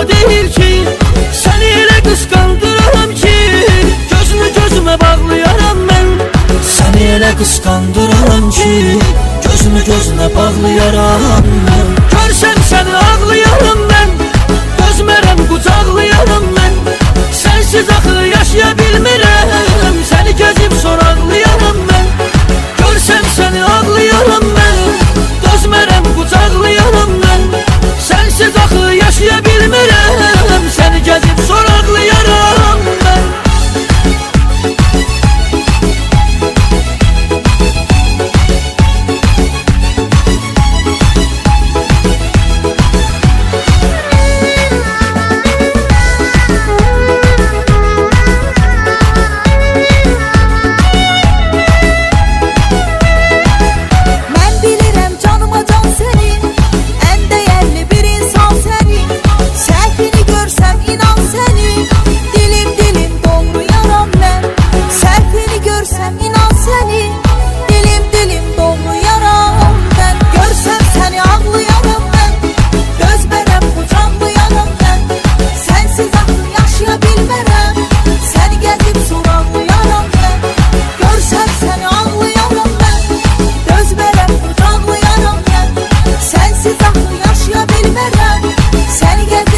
da değil ki, seni elə kıskandıram ki, gözünü gözüme bağlayaram ben. Seni elə kıskandıram ki, gözünü gözüne bağlayaram ben. Görsem seni ağlayaram ben, dözmərəm qucaqlayaram ben. Sensiz axı yaşaya bilmirəm, seni gezip soraqlayaram ben. Görsem seni ağlayaram ben, dözmərəm qucaqlayaram ben. Sensiz axı yaşaya bilmirəm, seni gezip soraqlayaram ben. Yaşaya bilmərəm, səni gəl